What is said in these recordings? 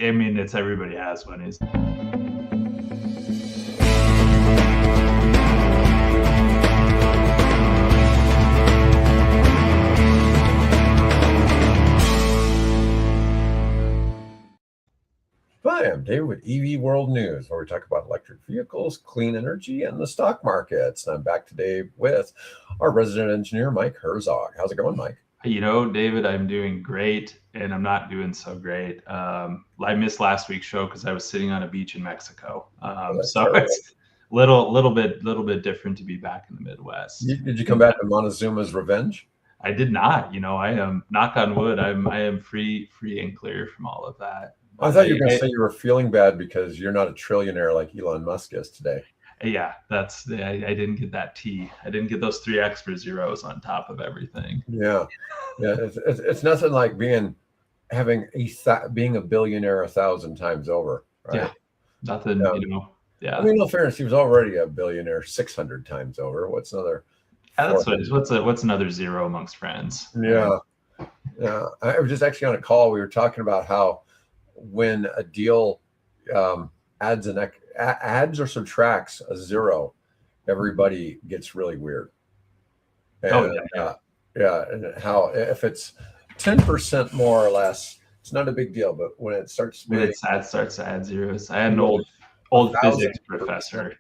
I mean, it's everybody has one. Is Hi, I'm David with EV World News, where we talk about electric vehicles, clean energy, and the stock markets. And I'm back today with our resident engineer, Mike Herzog. How's it going, Mike? David, I'm doing great, and I'm not doing so great. I missed last week's show because I was sitting on a beach in Mexico. So terrible. It's little bit different to be back in the Midwest. Did you come back to Montezuma's revenge? I did not. I am, knock on wood, I am free and clear from all of that. I thought you were going to say you were feeling bad because you're not a trillionaire like Elon Musk is today. Yeah, I didn't get that T. I didn't get those 3 extra zeros on top of everything. Yeah. It's nothing like being a billionaire 1,000 times over. Right? Yeah, nothing. Yeah. I mean, in fairness, he was already a billionaire 600 times over. What's another? What's another zero amongst friends? Yeah. I was just actually on a call. We were talking about how when a deal adds or subtracts a zero, everybody gets really weird. And, and how if it's 10% more or less, it's not a big deal. But when it starts to add zeros, I had an old physics professor.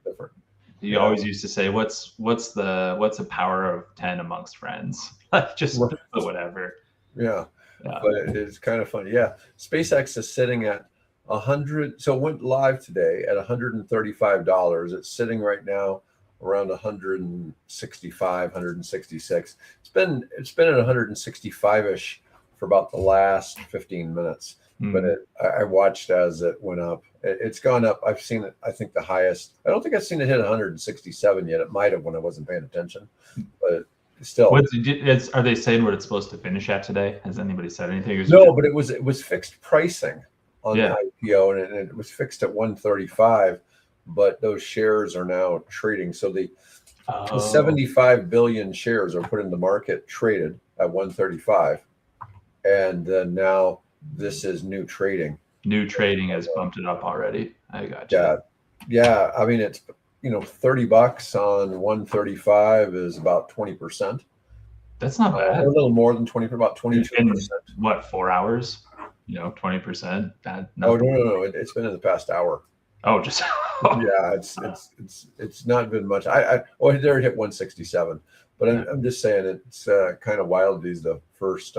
He always used to say, "What's the power of 10 amongst friends?" Just whatever. Yeah. But it's kind of funny. Yeah. SpaceX is sitting at 100. So it went live today at $135. It's sitting right now around 165, 166. It's been at 165-ish for about the last 15 minutes. But I watched as it went up. It's gone up. I've seen it. I think the highest. I don't think I've seen it hit 167 yet. It might have when I wasn't paying attention, but still. Are they saying what it's supposed to finish at today? Has anybody said anything? No, but it was fixed pricing on the IPO, and it was fixed at 135. But those shares are now trading. So the 75 billion shares are put in the market, traded at 135, and then now this is new trading. New trading has bumped it up already. I got you. Yeah. I mean, it's $30 on 135 is about 20%. That's not bad. A little more than 20, about 22%. In what, 4 hours? 20%. No. It's been in the past hour. Oh, just yeah. It's not been much. There hit 167, but I'm just saying it's kind of wild. He's the first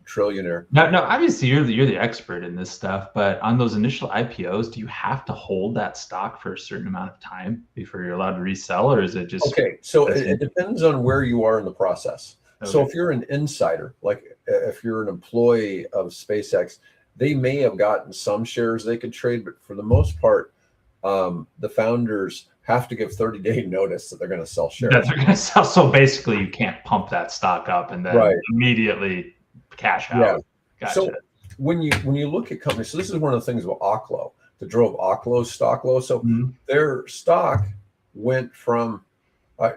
trillionaire. No. Obviously, you're the expert in this stuff. But on those initial IPOs, do you have to hold that stock for a certain amount of time before you're allowed to resell, or is it just okay? So it depends on where you are in the process. Okay. So if you're an insider, like if you're an employee of SpaceX, they may have gotten some shares they could trade, but for the most part, the founders have to give 30-day notice that they're going to sell shares. That they're going to sell. So basically, you can't pump that stock up and then immediately cash out. Yeah. Gotcha. So when you look at companies, so this is one of the things with Oklo that drove Oklo's stock low. So their stock went from.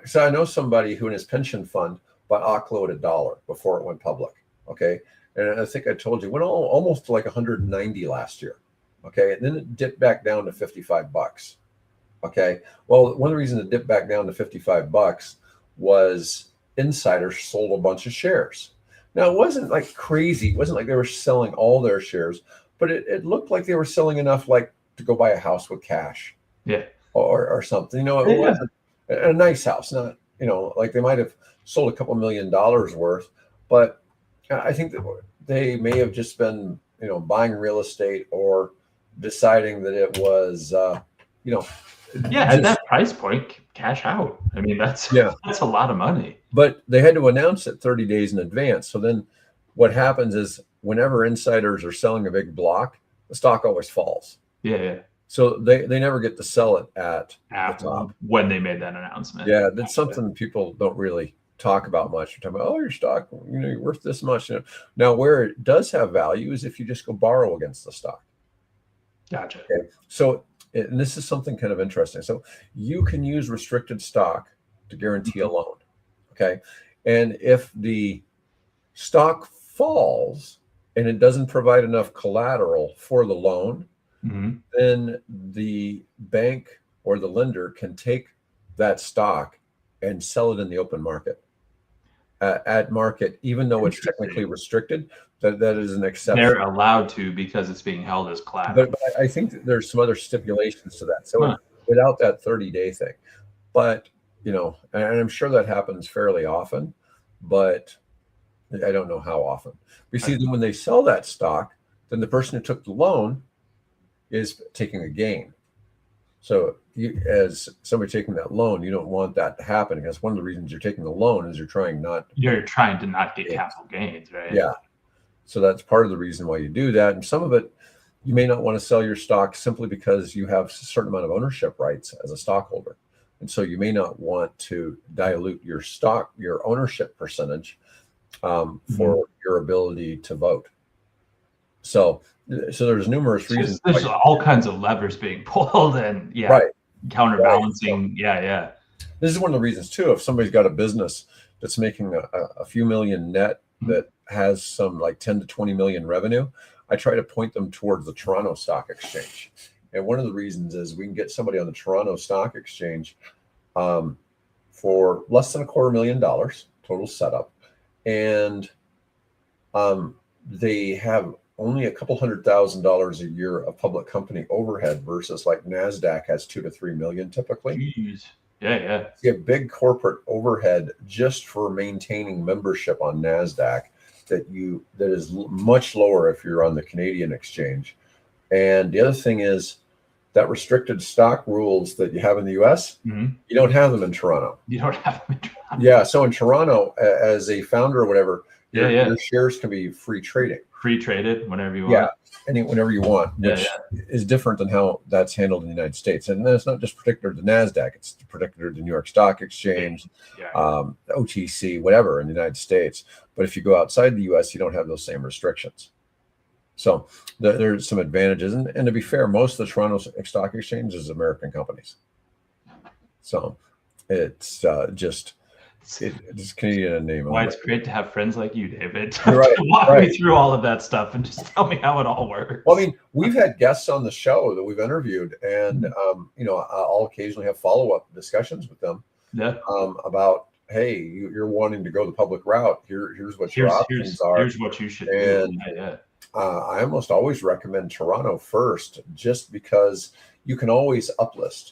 So I know somebody who in his pension fund bought Oklo at $1 before it went public. Okay, and I think I told you it went almost to like 190 last year. Okay, and then it dipped back down to $55. Okay, well, one of the reasons it dipped back down to $55 was insiders sold a bunch of shares. Now, it wasn't like crazy. It wasn't like they were selling all their shares, but it looked like they were selling enough like to go buy a house with cash. Yeah. Or something. It wasn't a nice house, not, like they might have sold a couple $1 million worth, but I think that they may have just been, buying real estate or deciding that it was, at that price point, cash out. I mean, that's a lot of money. But they had to announce it 30 days in advance. So then what happens is whenever insiders are selling a big block, the stock always falls. Yeah. So they never get to sell it at the top. When they made that announcement. Yeah, that's something people don't really talk about much. You're talking about, your stock, you're worth this much. Now, where it does have value is if you just go borrow against the stock. Gotcha. Okay. So, and this is something kind of interesting. So you can use restricted stock to guarantee a loan. Okay. And if the stock falls, and it doesn't provide enough collateral for the loan, Mm-hmm. then the bank or the lender can take that stock and sell it in the open market at market, even though it's technically restricted. That is an exception. They're allowed to because it's being held as collateral. But I think that there's some other stipulations to that. So without that 30-day thing, but and I'm sure that happens fairly often, but I don't know how often. You see, then when they sell that stock, then the person who took the loan is taking a gain. So as somebody taking that loan, you don't want that to happen, because one of the reasons you're taking the loan is you're trying to not get capital gains, right? Yeah. So that's part of the reason why you do that. And some of it, you may not want to sell your stock simply because you have a certain amount of ownership rights as a stockholder. And so you may not want to dilute your ownership percentage for your ability to vote. So there's numerous reasons. There's all kinds of levers being pulled, and counterbalancing. Right. Yeah. This is one of the reasons too. If somebody's got a business that's making a few million net that has some like 10 to 20 million revenue, I try to point them towards the Toronto Stock Exchange. And one of the reasons is we can get somebody on the Toronto Stock Exchange for less than $250,000 total setup, and they have only a couple $100,000 a year of public company overhead versus like Nasdaq has 2 to 3 million typically. Jeez. Yeah. You have big corporate overhead just for maintaining membership on Nasdaq that is much lower if you're on the Canadian exchange. And the other thing is that restricted stock rules that you have in the US, you don't have them in Toronto. You don't have them in Toronto. Yeah. So in Toronto, as a founder or whatever, your shares can be free trading. Free traded whenever you want. Yeah, whenever you want, which is different than how that's handled in the United States. And that's not just particular to NASDAQ, it's particular to New York Stock Exchange, OTC, whatever in the United States. But if you go outside the US, you don't have those same restrictions. So there's some advantages. And to be fair, most of the Toronto Stock Exchange is American companies. So it's it's Canadian name. Why it's great to have friends like you, David. Right, walk me through all of that stuff and just tell me how it all works. Well, I mean, we've had guests on the show that we've interviewed, and I'll occasionally have follow-up discussions with them. Yeah. About, hey, you're wanting to go the public route. Here's what your options are. Here's what you should do. I almost always recommend Toronto first, just because you can always uplist.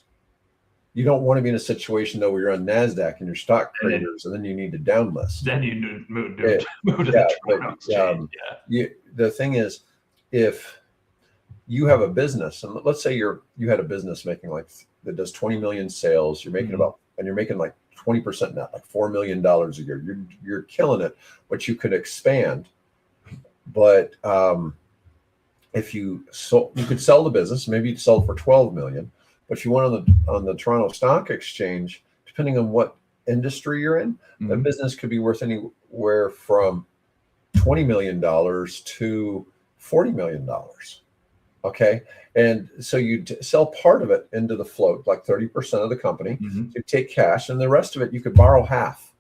You don't want to be in a situation though where you're on Nasdaq and your stock traders, and then you need to downlist. Then you move to the Toronto exchange. The thing is, if you have a business, and let's say you had a business making that does 20 million sales, you're making you're making like 20% net, like $4 million a year. You're killing it, but you could expand. But if you could sell the business, maybe you'd sell it for 12 million. But if you want on the Toronto Stock Exchange, depending on what industry you're in, the business could be worth anywhere from $20 million to $40 million. Okay. And so you sell part of it into the float, like 30% of the company, you take cash, and the rest of it, you could borrow half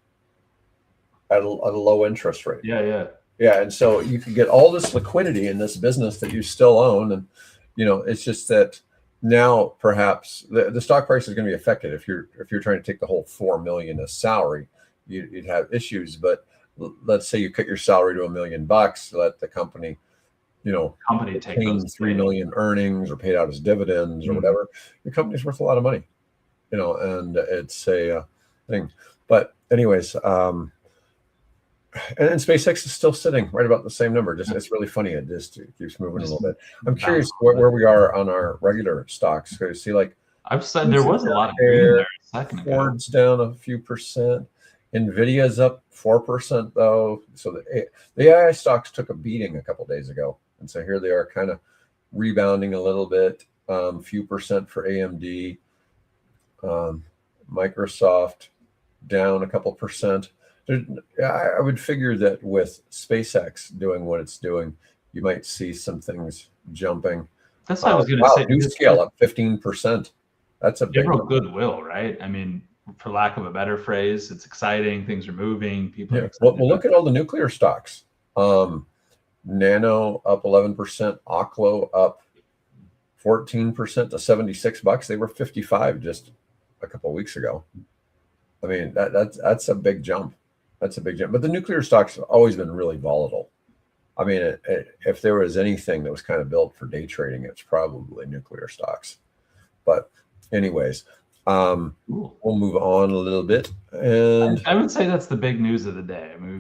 at a low interest rate. Yeah. And so you could get all this liquidity in this business that you still own. And, it's just that now perhaps the stock price is going to be affected. If you're trying to take the whole $4 million as salary, you'd have issues. But let's say you cut your salary to $1 million, let the company, take those 3 million earnings or paid out as dividends or whatever. Your company's worth a lot of money, and it's a thing. But anyways, and SpaceX is still sitting right about the same number. It's really funny. It just keeps moving a little bit. I'm curious where we are on our regular stocks. So you see, like I've said, there was a lot of green there a second ago. Ford's down a few percent. Nvidia's up 4% though. So the AI stocks took a beating a couple days ago, and so here they are, kind of rebounding a little bit. Few percent for AMD. Microsoft down a couple percent. I would figure that with SpaceX doing what it's doing, you might see some things jumping. That's what I was going to say. New scale up 15%. That's a big general goodwill, right? I mean, for lack of a better phrase, it's exciting. Things are moving. People are excited. Well, look at all the nuclear stocks. Nano up 11%, Oklo up 14% to $76. They were 55 just a couple of weeks ago. I mean, that's a big jump. That's a big jump. But the nuclear stocks have always been really volatile. I mean, if there was anything that was kind of built for day trading, it's probably nuclear stocks. But anyways, we'll move on a little bit. And I would say that's the big news of the day. I mean,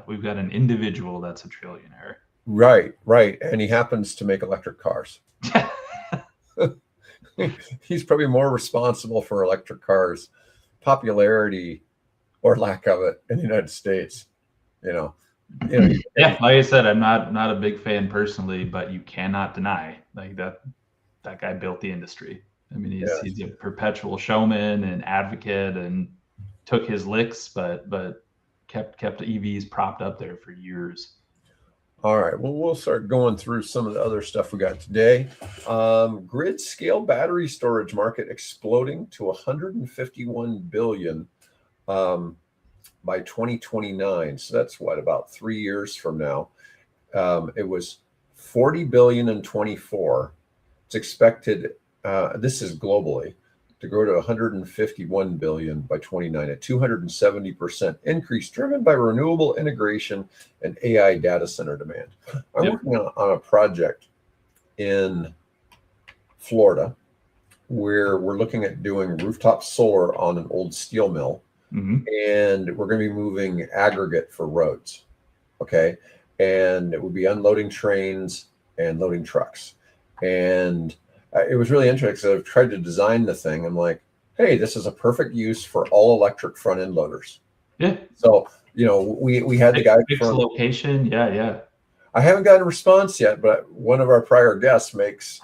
we've got an individual that's a trillionaire. Right. And he happens to make electric cars. He's probably more responsible for electric cars popularity or lack of it in the United States. Yeah, like I said, I'm not a big fan personally, but you cannot deny like that guy built the industry. I mean, he's a perpetual showman and advocate, and took his licks, but kept EVs propped up there for years. All right, well, we'll start going through some of the other stuff we got today. Grid scale battery storage market exploding to 151 billion by 2029. So that's what, about 3 years from now. It was 40 billion in 24. It's expected, this is globally, to grow to 151 billion by 29, a 270% increase driven by renewable integration and AI data center demand. I'm working on a project in Florida where we're looking at doing rooftop solar on an old steel mill. And we're going to be moving aggregate for roads. Okay. And it would be unloading trains and loading trucks. And it was really interesting. I've tried to design the thing. I'm like, hey, this is a perfect use for all electric front end loaders. Yeah. So, we had the guy from location. Yeah. I haven't gotten a response yet, but one of our prior guests makes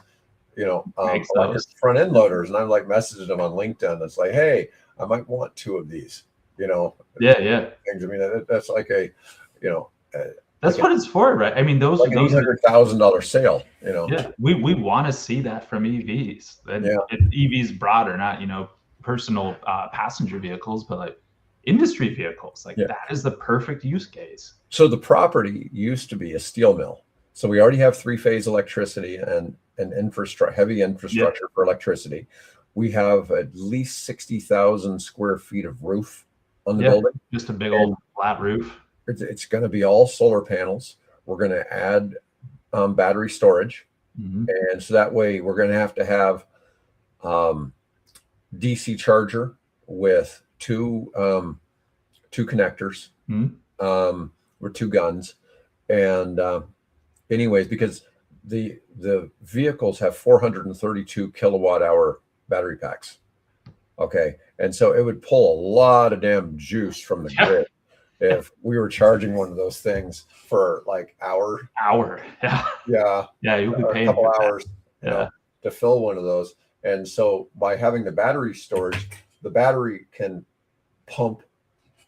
front end loaders. And I'm like messaging them on LinkedIn. It's like, hey, I might want 2 of these, Yeah. Things. I mean, that's like that's what it's for, right? I mean, those like those $800,000 sale, Yeah, we want to see that from EVs. And if EVs broader, not personal passenger vehicles, but like industry vehicles. Like that is the perfect use case. So the property used to be a steel mill. So we already have 3-phase electricity and heavy infrastructure for electricity. We have at least 60,000 square feet of roof on the building. Just a big old flat roof. It's going to be all solar panels. We're going to add battery storage. And so that way we're going to have DC charger with two connectors, with 2 guns. And anyways, because the vehicles have 432 kilowatt hour battery packs. Okay. And so it would pull a lot of damn juice from the grid if we were charging one of those things for like hour. Yeah. You'll be paying a couple hours to fill one of those. And so by having the battery storage, the battery can pump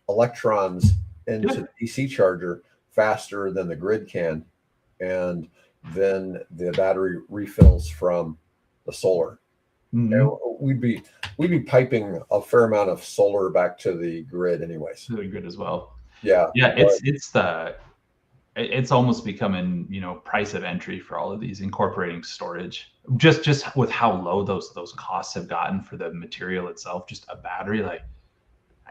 electrons into the DC charger faster than the grid can. And then the battery refills from the solar. And we'd be piping a fair amount of solar back to the grid anyways. To the grid as well. Yeah. It's almost becoming, price of entry for all of these incorporating storage. Just with how low those costs have gotten for the material itself, just a battery. Like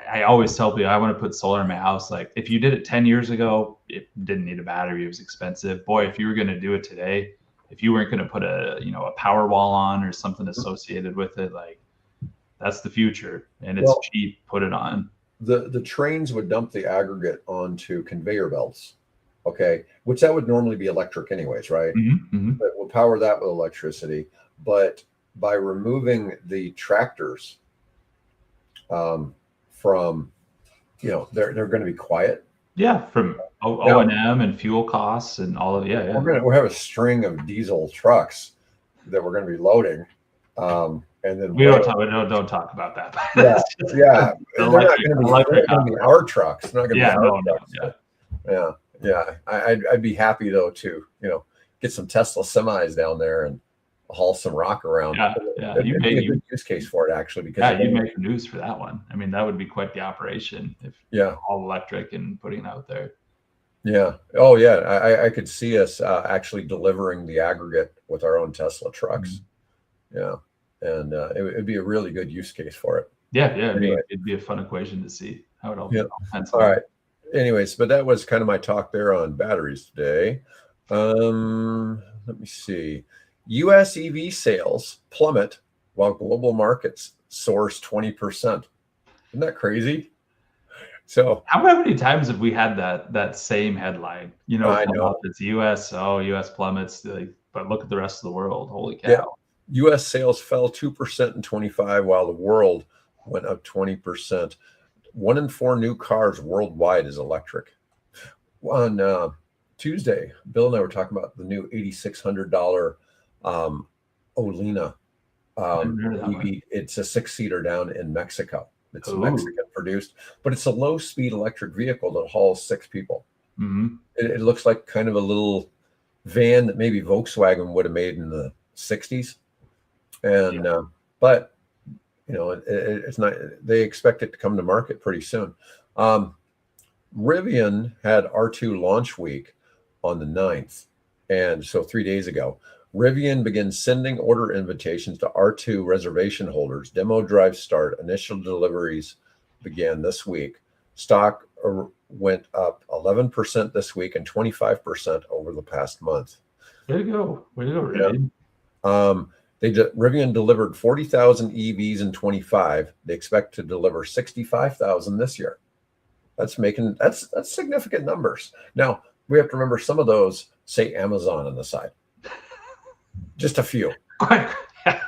I always tell people, I want to put solar in my house. Like if you did it 10 years ago, it didn't need a battery. It was expensive. Boy, if you were going to do it today, if you weren't going to put a power wall on or something associated with it, like that's the future, and it's cheap. Put it on. The trains would dump the aggregate onto conveyor belts, okay, which that would normally be electric anyways, right? But we'll power that with electricity. But by removing the tractors from, they're going to be quiet. Yeah, from O&M and fuel costs and all of We'll have a string of diesel trucks that we're going to be loading, and then we don't talk about that. They're not going to be our trucks. They're not going to be our trucks. Yeah. I'd be happy though to get some Tesla semis down there and haul some rock around. You made a good use case for it actually, because you make news for that one. I mean, that would be quite the operation if all electric and putting it out there. Yeah. Oh, yeah. I could see us actually delivering the aggregate with our own Tesla trucks. Yeah. And it'd be a really good use case for it. Yeah, Anyway. it'd be a fun equation to see how it all Yeah. pencils All out. right. Anyways, but that was kind of my talk there on batteries today. Let me see. US EV sales plummet while global markets soars 20%. Isn't that crazy? So How many times have we had that same headline? I Come know. up, it's US. Oh, US plummets. But look at the rest of the world. Holy cow! Yeah. US sales fell 2% in 25, while the world went up 20%. 1 in 4 new cars worldwide is electric. On Tuesday, Bill and I were talking about the new $8,600 Olina EV. It's a 6-seater down in Mexico. It's Mexican produced, but it's a low-speed electric vehicle that hauls 6 people. Mm-hmm. It looks like kind of a little van that maybe Volkswagen would have made in the 60s. And but it's not. They expect it to come to market pretty soon. RIVN had R2 launch week on the 9th, and so 3 days ago, RIVN begins sending order invitations to R2 reservation holders. Demo drive start. Initial deliveries began this week. Stock went up 11% this week and 25% over the past month. Way to go, Rivian. Rivian delivered 40,000 EVs in 25. They expect to deliver 65,000 this year. That's significant numbers. Now we have to remember some of those say Amazon on the side. Just a few.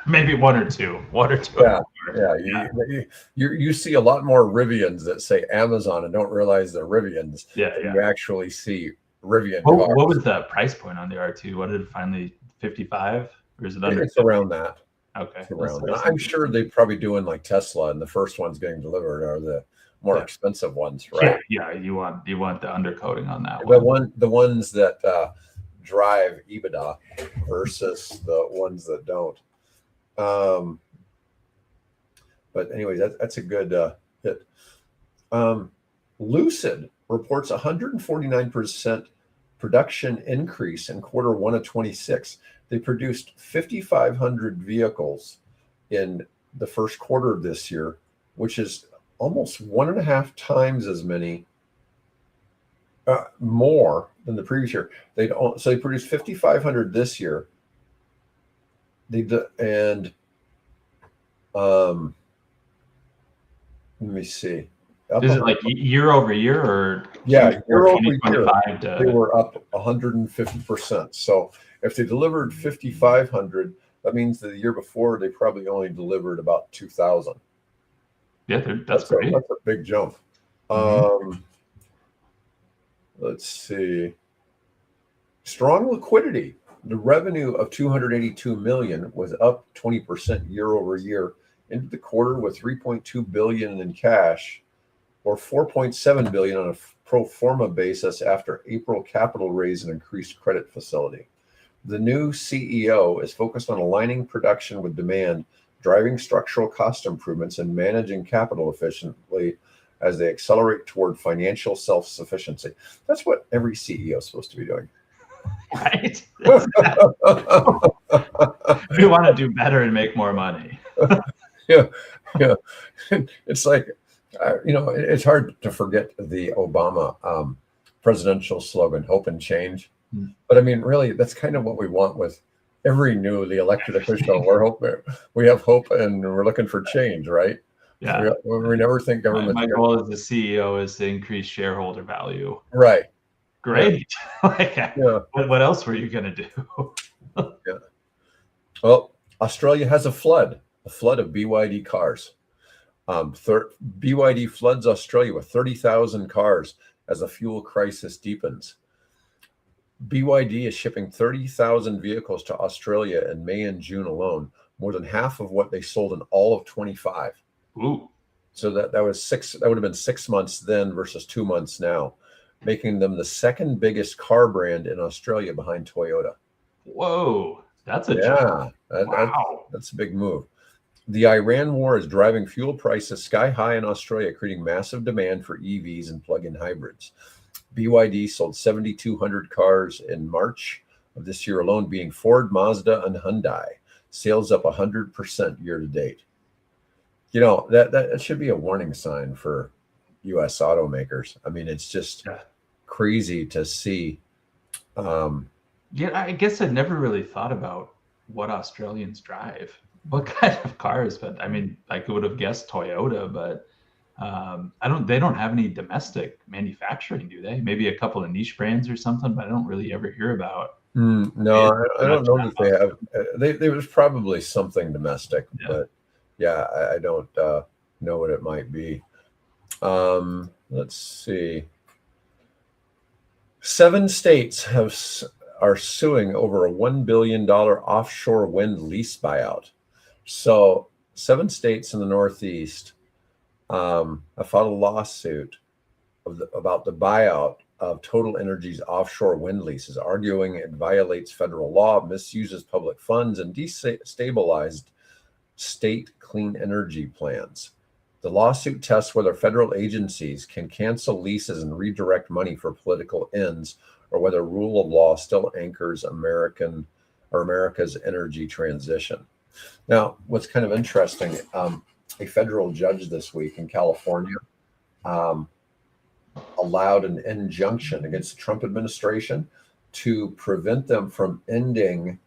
Maybe one or two. Yeah. You see a lot more Rivians that say Amazon and don't realize they're Rivians. Yeah. You actually see Rivian cars. What was the price point on the R2? What did it finally 55? Or is it under? It's around that. Okay. It's around that. I'm sure they're probably doing like Tesla, and the first ones getting delivered are the more expensive ones, right? Yeah. You want the undercoating on that one. The ones that drive EBITDA versus the ones that don't. But anyways, that's a good hit. Lucid reports 149% production increase in Q1 of 26. They produced 5,500 vehicles in the first quarter of this year, which is almost 1.5 times as many more than the previous year. They produced 5,500 this year. Let me see. Is it like year over year or year over year? They were up 150%. So if they delivered 5,500, that means that the year before they probably only delivered about 2,000. Yeah, that's great. That's a big jump. Let's see. Strong liquidity. The revenue of $282 million was up 20% year over year into the quarter with $3.2 billion in cash, or $4.7 billion on a pro forma basis after April capital raise and increased credit facility. The new CEO is focused on aligning production with demand, driving structural cost improvements, and managing capital efficiently as they accelerate toward financial self-sufficiency. That's what every CEO is supposed to be doing. Right. We want to do better and make more money. Yeah. It's like, it's hard to forget the Obama presidential slogan, hope and change. But I mean, really, that's kind of what we want with every the elected official. We have hope and we're looking for change, right? Yeah. We never think government. My goal as the CEO is to increase shareholder value. Right. Great. What else were you going to do? Well, Australia has a flood of BYD cars. BYD floods Australia with 30,000 cars as the fuel crisis deepens. BYD is shipping 30,000 vehicles to Australia in May and June alone, more than half of what they sold in all of 25. Ooh. So that would have been 6 months then versus 2 months now, making them the second biggest car brand in Australia behind Toyota. Whoa, that's a jump. Wow. That's a big move. The Iran war is driving fuel prices sky high in Australia, creating massive demand for EVs and plug-in hybrids. BYD sold 7,200 cars in March of this year alone, being Ford, Mazda, and Hyundai. Sales up 100% year to date. You know, that should be a warning sign for U.S. automakers. I mean, it's just crazy to see. Yeah, I guess I never really thought about what Australians drive, what kind of cars. But I mean, I would have guessed Toyota, but they don't have any domestic manufacturing, do they? Maybe a couple of niche brands or something, but I don't really ever hear about. No, I don't know that they have. There was probably something domestic, but yeah, I don't know what it might be. Let's see. 7 states are suing over a $1 billion offshore wind lease buyout. So 7 states in the Northeast have filed a lawsuit about the buyout of Total Energy's offshore wind leases, arguing it violates federal law, misuses public funds, and destabilized state clean energy plans. The lawsuit tests whether federal agencies can cancel leases and redirect money for political ends, or whether rule of law still anchors America's energy transition. Now, what's kind of interesting, a federal judge this week in California allowed an injunction against the Trump administration to prevent them from ending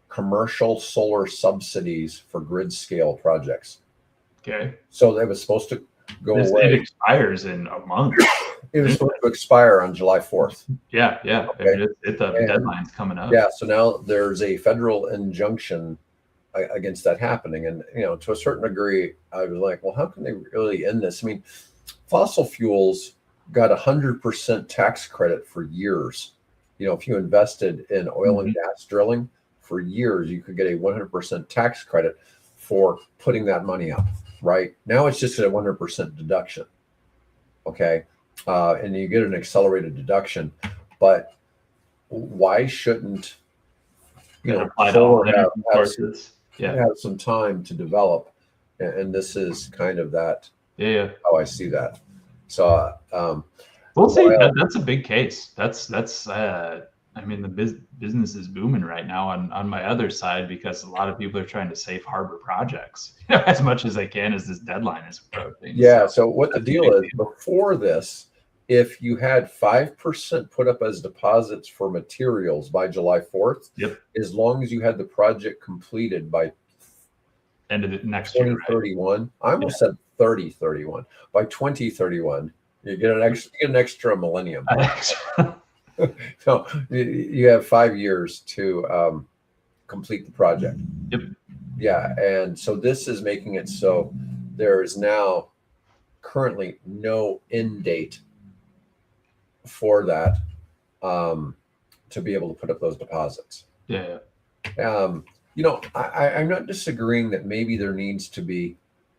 commercial solar subsidies for grid scale projects. Okay. So they was supposed to go away. It expires in a month. It was supposed to expire on July 4th. Yeah. Okay. I mean, the deadline's coming up. Yeah. So now there's a federal injunction against that happening. And, you know, to a certain degree, I was like, well, how can they really end this? I mean, fossil fuels got 100% tax credit for years. You know, if you invested in oil and gas drilling for years, you could get a 100% tax credit for putting that money up. Right now, it's just a 100% deduction. Okay. And you get an accelerated deduction, but why shouldn't, you know, solar have some time to develop? And this is kind of that, how I see that. So, we'll see. That's a big case. I mean, the business is booming right now on my other side, because a lot of people are trying to safe harbor projects, you know, as much as they can as this deadline is approaching. Yeah. So what the deal is, before this, if you had 5% put up as deposits for materials by July 4th, as long as you had the project completed by end of the next year, 2031, right? I almost said 3031. By 2031, you get an extra millennium. So you have 5 years to complete the project. Yeah. And so this is making it so there is now currently no end date for that to be able to put up those deposits. Yeah. You know, I'm not disagreeing that maybe there needs to be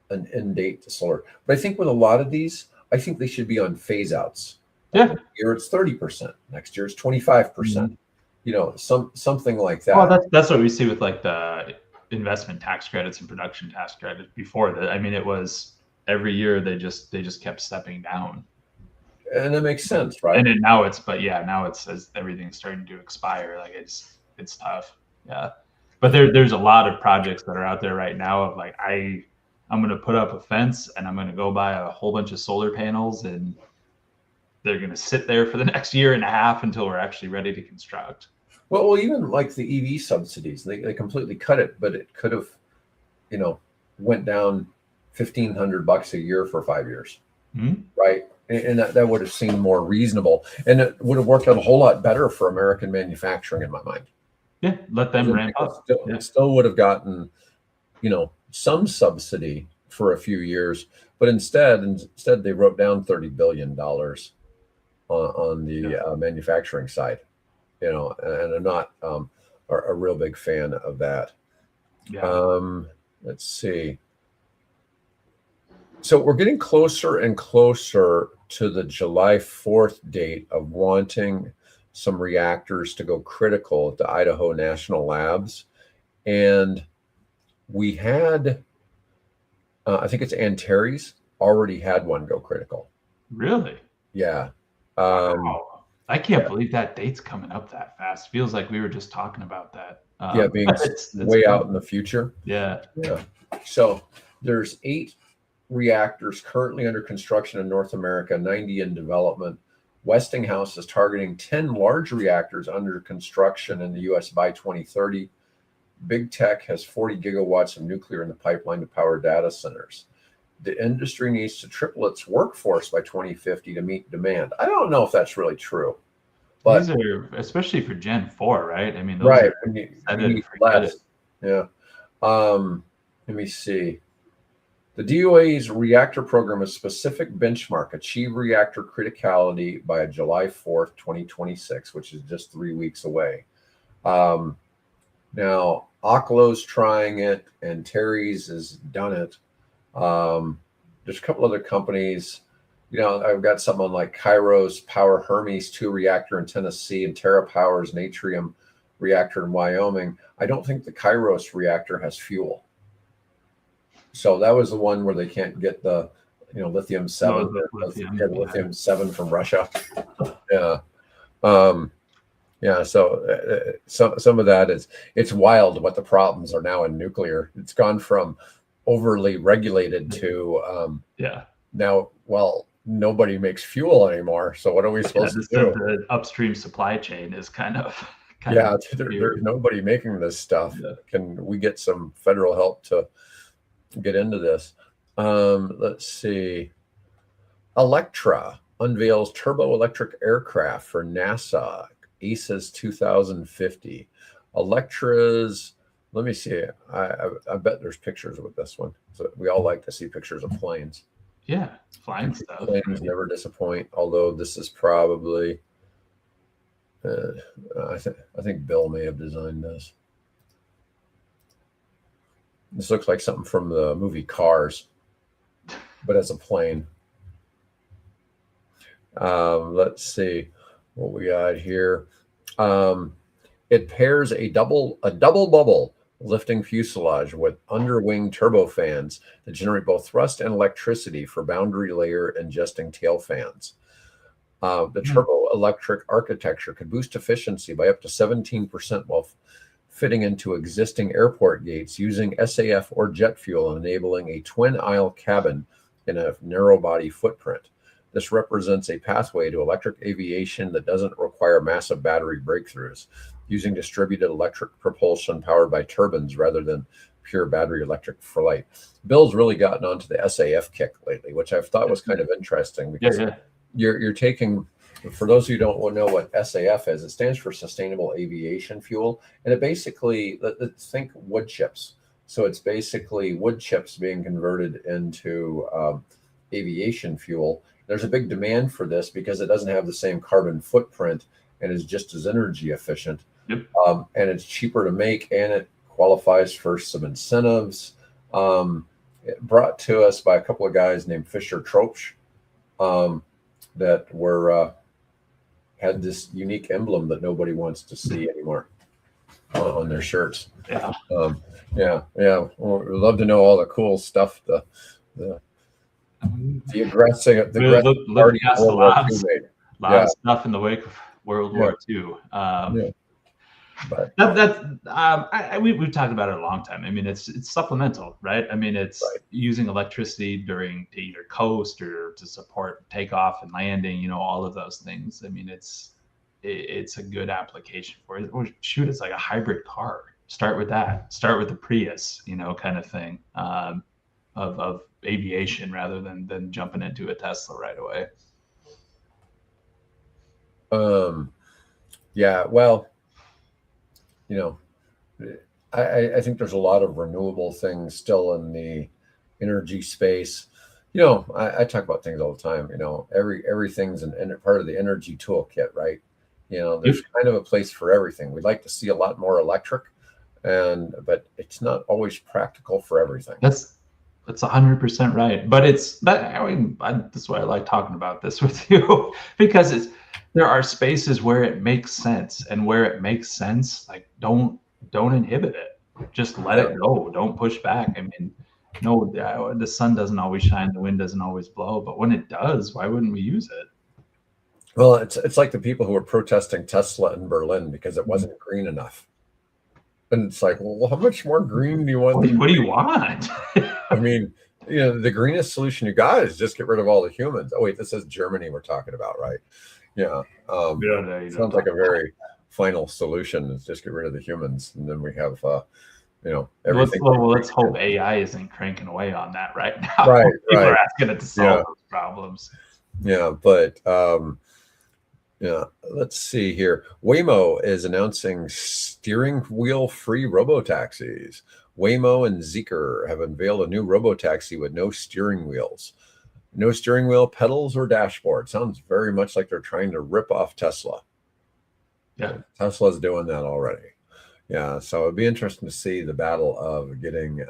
an end date to solar, but I think with a lot of these, I think they should be on phase outs. Yeah. Year it's 30%. Next year it's 25%. You know, something like that. Well, that's what we see with like the investment tax credits and production tax credits before that. I mean, it was every year they just kept stepping down. And that makes sense, right? And now it's as everything's starting to expire. Like it's tough. Yeah. But there's a lot of projects that are out there right now of like, I'm going to put up a fence and I'm going to go buy a whole bunch of solar panels, and they're going to sit there for the next year and a half until we're actually ready to construct. Well, even like the EV subsidies, they completely cut it, but it could have, you know, went down $1,500 a year for 5 years, right? And that would have seemed more reasonable, and it would have worked out a whole lot better for American manufacturing in my mind. Yeah, let them ramp up. It still would have gotten, you know, some subsidy for a few years, but instead they wrote down $30 billion on the manufacturing side, you know, and I'm not a real big fan of that. Let's see. So we're getting closer and closer to the July 4th date of wanting some reactors to go critical at the Idaho National Labs. And we had, I think it's Antares, already had one go critical. Really? Yeah. Wow. I can't believe that date's coming up that fast. Feels like we were just talking about that. Being it's way out in the future. Yeah. So there's 8 reactors currently under construction in North America, 90 in development. Westinghouse is targeting 10 large reactors under construction in the US by 2030. Big tech has 40 gigawatts of nuclear in the pipeline to power data centers. The industry needs to triple its workforce by 2050 to meet demand. I don't know if that's really true. But these are, especially for Gen 4, right? I mean, those right. Are you need less. Yeah. Let me see. The DOA's reactor program is specific benchmark, achieve reactor criticality by July 4th, 2026, which is just 3 weeks away. Now, Oklo's trying it, and Terry's has done it. There's a couple other companies. I've got something on like Kairos Power Hermes 2 reactor in Tennessee and TerraPower's Natrium reactor in Wyoming. I don't think the Kairos reactor has fuel. So that was the one where they can't get the lithium 7 lithium 7 from Russia. Yeah. So some of that it's wild what the problems are now in nuclear. It's gone from overly regulated to now, well, nobody makes fuel anymore. So what are we supposed to do? The upstream supply chain is kind of there's nobody making this stuff. Can we get some federal help to get into this? Let's see. Electra unveils turbo electric aircraft for NASA. ACES 2050. Electra's, let me see. I bet there's pictures with this one. So we all like to see pictures of planes. Yeah, flying stuff. Planes never disappoint. Although this is probably, I think Bill may have designed this. This looks like something from the movie Cars, but as a plane. Let's see what we got here. It pairs a double bubble lifting fuselage with underwing turbofans that generate both thrust and electricity for boundary layer ingesting tail fans. The turbo electric architecture could boost efficiency by up to 17% while fitting into existing airport gates using SAF or jet fuel, enabling a twin aisle cabin in a narrow body footprint. This represents a pathway to electric aviation that doesn't require massive battery breakthroughs, using distributed electric propulsion powered by turbines rather than pure battery electric flight. Bill's really gotten onto the SAF kick lately, which I've thought was kind of interesting because you're taking, for those who don't know what SAF is, it stands for Sustainable Aviation Fuel. And it basically, let's think wood chips. So it's basically wood chips being converted into aviation fuel. There's a big demand for this because it doesn't have the same carbon footprint and is just as energy efficient. Yep. And it's cheaper to make, and it qualifies for some incentives. Brought to us by a couple of guys named Fisher Tropsch that were had this unique emblem that nobody wants to see anymore on their shirts. Yeah. We'd love to know all the cool stuff. The aggressive party a lot of stuff in the wake of World War II. But we've talked about it a long time. I mean, it's supplemental, right? I mean, it's using electricity to either coast or to support takeoff and landing. All of those things. I mean, it's a good application for it. Or shoot, it's like a hybrid car. Start with that. Start with the Prius, kind of thing of aviation rather than jumping into a Tesla right away. Well, I think there's a lot of renewable things still in the energy space. I talk about things all the time. Everything's an part of the energy toolkit, right? There's kind of a place for everything. We'd like to see a lot more electric, but it's not always practical for everything. That's 100% right. But that's why I like talking about this with you because there are spaces where it makes sense, and where it makes sense, like don't inhibit it. Just let it go. Don't push back. I mean, no, the sun doesn't always shine, the wind doesn't always blow, but when it does, why wouldn't we use it? Well, it's like the people who were protesting Tesla in Berlin because it wasn't green enough. And it's like, well, how much more green do you want? What do you want? I mean, the greenest solution you got is just get rid of all the humans. Oh, wait, this is Germany we're talking about, right? Yeah. Sounds like a very final solution is just get rid of the humans. And then we have, everything. Let's hope AI isn't cranking away on that right now. Right. People are asking it to solve those problems. Yeah. But, let's see here. Waymo is announcing steering wheel free robotaxis. Waymo and Zeekr have unveiled a new robotaxi with no steering wheels. No steering wheel, pedals, or dashboard. Sounds very much like they're trying to rip off Tesla. Yeah. Tesla's doing that already. Yeah. So it'd be interesting to see the battle of getting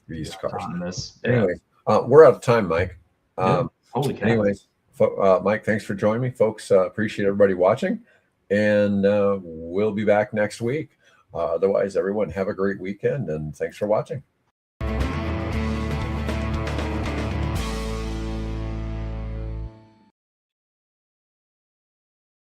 these cars. Anyway, we're out of time, Mike. Holy cow. Anyways, Mike, thanks for joining me, folks. Appreciate everybody watching, and we'll be back next week. Otherwise, everyone have a great weekend, and thanks for watching.